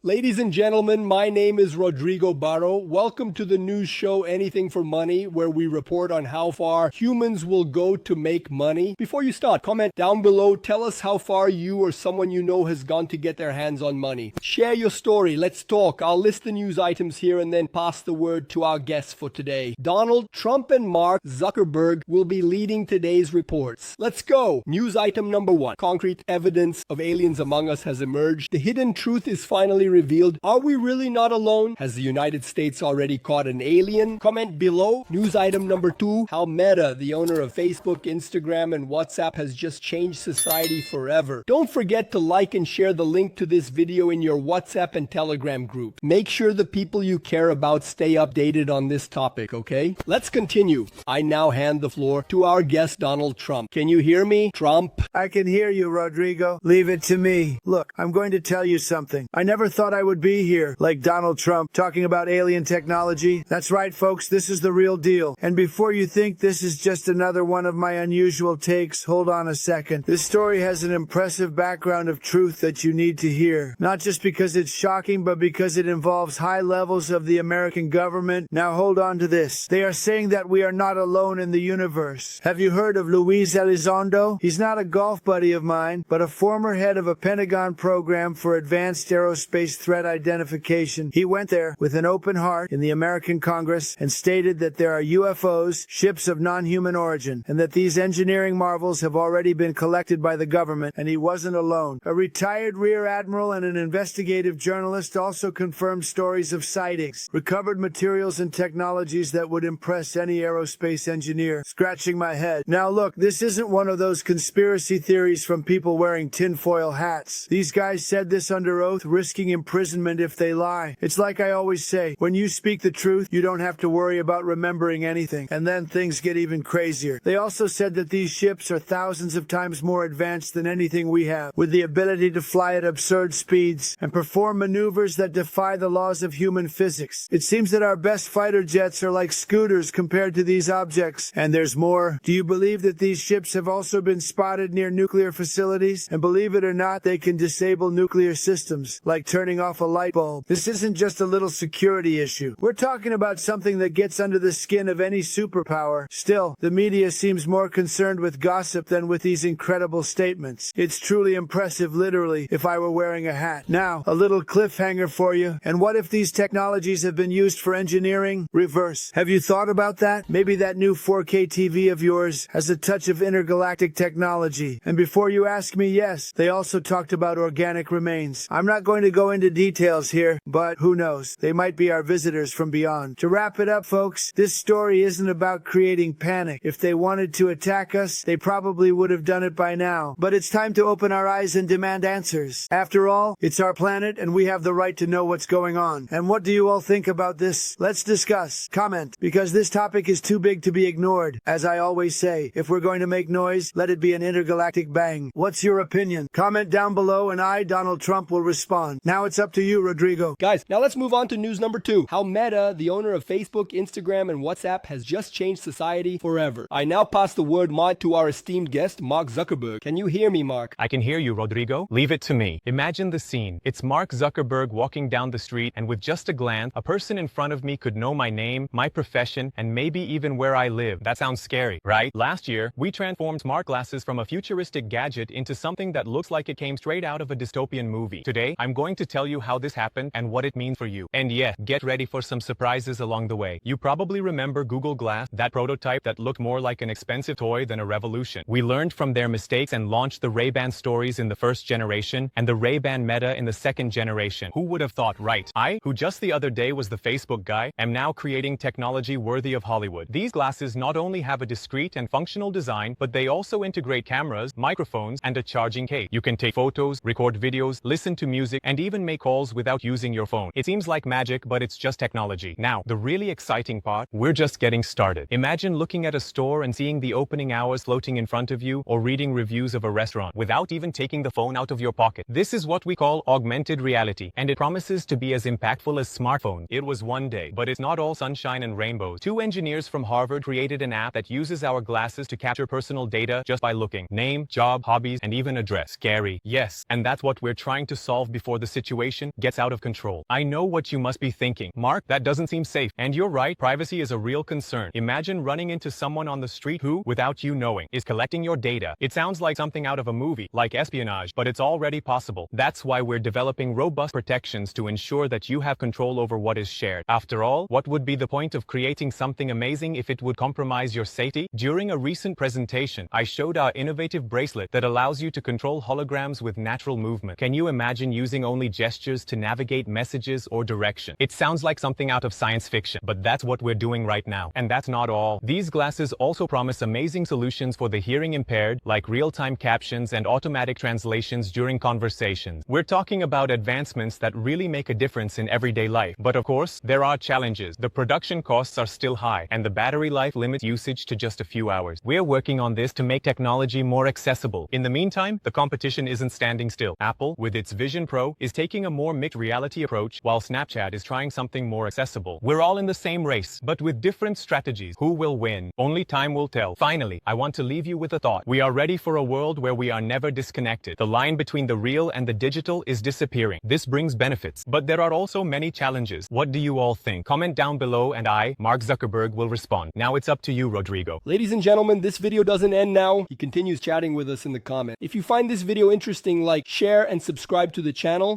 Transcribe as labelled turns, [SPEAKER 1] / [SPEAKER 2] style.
[SPEAKER 1] Ladies and gentlemen, my name is Rodrigo Barro. Welcome to the news show Anything for Money, where we report on how far humans will go to make money. Before you start, comment down below. Tell us how far you or someone you know has gone to get their hands on money. Share your story. Let's talk. I'll list the news items here and then pass the word to our guests for today. Donald Trump and Mark Zuckerberg will be leading today's reports. Let's go. News item number 1. Concrete evidence of aliens among us has emerged. The hidden truth is finally revealed. Are we really not alone? Has the United States already caught an alien? Comment below. News item number 2. How Meta, the owner of Facebook, Instagram, and WhatsApp, has just changed society forever. Don't forget to like and share the link to this video in your WhatsApp and Telegram group. Make sure the people you care about stay updated on this topic, okay? Let's continue. I now hand the floor to our guest, Donald Trump. Can you hear me, Trump?
[SPEAKER 2] I can hear you, Rodrigo. Leave it to me. Look, I'm going to tell you something. I never thought I would be here, like Donald Trump, talking about alien technology. That's right, folks, this is the real deal. And before you think this is just another one of my unusual takes, hold on a second. This story has an impressive background of truth that you need to hear. Not just because it's shocking, but because it involves high levels of the American government. Now hold on to this. They are saying that we are not alone in the universe. Have you heard of Luis Elizondo? He's not a golf buddy of mine, but a former head of a Pentagon program for advanced aerospace threat identification. He went there with an open heart in the American Congress and stated that there are UFOs, ships of non-human origin, and that these engineering marvels have already been collected by the government, and he wasn't alone. A retired rear admiral and an investigative journalist also confirmed stories of sightings, recovered materials and technologies that would impress any aerospace engineer. Scratching my head. Now look, this isn't one of those conspiracy theories from people wearing tinfoil hats. These guys said this under oath, risking imprisonment if they lie. It's like I always say, when you speak the truth, you don't have to worry about remembering anything. And then things get even crazier. They also said that these ships are thousands of times more advanced than anything we have, with the ability to fly at absurd speeds and perform maneuvers that defy the laws of human physics. It seems that our best fighter jets are like scooters compared to these objects. And there's more. Do you believe that these ships have also been spotted near nuclear facilities? And believe it or not, they can disable nuclear systems, like turning off a light bulb. This isn't just a little security issue. We're talking about something that gets under the skin of any superpower. Still, the media seems more concerned with gossip than with these incredible statements. It's truly impressive, literally, if I were wearing a hat. Now, a little cliffhanger for you. And what if these technologies have been used for engineering? Reverse. Have you thought about that? Maybe that new 4K TV of yours has a touch of intergalactic technology. And before you ask me, yes, they also talked about organic remains. I'm not going to go into details here, but who knows? They might be our visitors from beyond. To wrap it up, folks, this story isn't about creating panic. If they wanted to attack us, they probably would have done it by now. But it's time to open our eyes and demand answers. After all, it's our planet and we have the right to know what's going on. And what do you all think about this? Let's discuss. Comment, because this topic is too big to be ignored. As I always say, if we're going to make noise, let it be an intergalactic bang. What's your opinion? Comment down below and I, Donald Trump, will respond. Now it's up to you, Rodrigo.
[SPEAKER 1] Guys, now let's move on to news number 2. How Meta, the owner of Facebook, Instagram, and WhatsApp, has just changed society forever. I now pass the word to our esteemed guest, Mark Zuckerberg. Can you hear me, Mark?
[SPEAKER 3] I can hear you, Rodrigo. Leave it to me. Imagine the scene. It's Mark Zuckerberg walking down the street, and with just a glance, a person in front of me could know my name, my profession, and maybe even where I live. That sounds scary, right? Last year, we transformed smart glasses from a futuristic gadget into something that looks like it came straight out of a dystopian movie. Today, I'm going to tell you how this happened and what it means for you. And yeah, get ready for some surprises along the way. You probably remember Google Glass, that prototype that looked more like an expensive toy than a revolution. We learned from their mistakes and launched the Ray-Ban stories in the first generation and the Ray-Ban Meta in the second generation. Who would have thought, right? I, who just the other day was the Facebook guy, am now creating technology worthy of Hollywood. These glasses not only have a discreet and functional design, but they also integrate cameras, microphones, and a charging case. You can take photos, record videos, listen to music, and even make calls without using your phone. It seems like magic, but it's just technology. Now, the really exciting part, we're just getting started. Imagine looking at a store and seeing the opening hours floating in front of you, or reading reviews of a restaurant without even taking the phone out of your pocket. This is what we call augmented reality, and it promises to be as impactful as smartphones. It was one day, but it's not all sunshine and rainbows. 2 engineers from Harvard created an app that uses our glasses to capture personal data just by looking. Name, job, hobbies, and even address. Scary. Yes, and that's what we're trying to solve before the situation situation gets out of control. I know what you must be thinking. Mark, that doesn't seem safe. And you're right, privacy is a real concern. Imagine running into someone on the street who, without you knowing, is collecting your data. It sounds like something out of a movie, like espionage, but it's already possible. That's why we're developing robust protections to ensure that you have control over what is shared. After all, what would be the point of creating something amazing if it would compromise your safety? During a recent presentation, I showed our innovative bracelet that allows you to control holograms with natural movement. Can you imagine using only gestures to navigate messages or direction? It sounds like something out of science fiction, but that's what we're doing right now. And that's not all. These glasses also promise amazing solutions for the hearing impaired, like real-time captions and automatic translations during conversations. We're talking about advancements that really make a difference in everyday life. But of course, there are challenges. The production costs are still high, and the battery life limits usage to just a few hours. We're working on this to make technology more accessible. In the meantime, the competition isn't standing still. Apple, with its Vision Pro, is taking a more mixed reality approach, while Snapchat is trying something more accessible. We're all in the same race, but with different strategies. Who will win? Only time will tell. Finally, I want to leave you with a thought. We are ready for a world where we are never disconnected. The line between the real and the digital is disappearing. This brings benefits, but there are also many challenges. What do you all think? Comment down below and I, Mark Zuckerberg, will respond. Now it's up to you, Rodrigo.
[SPEAKER 1] Ladies and gentlemen, this video doesn't end now. He continues chatting with us in the comments. If you find this video interesting, like, share, and subscribe to the channel.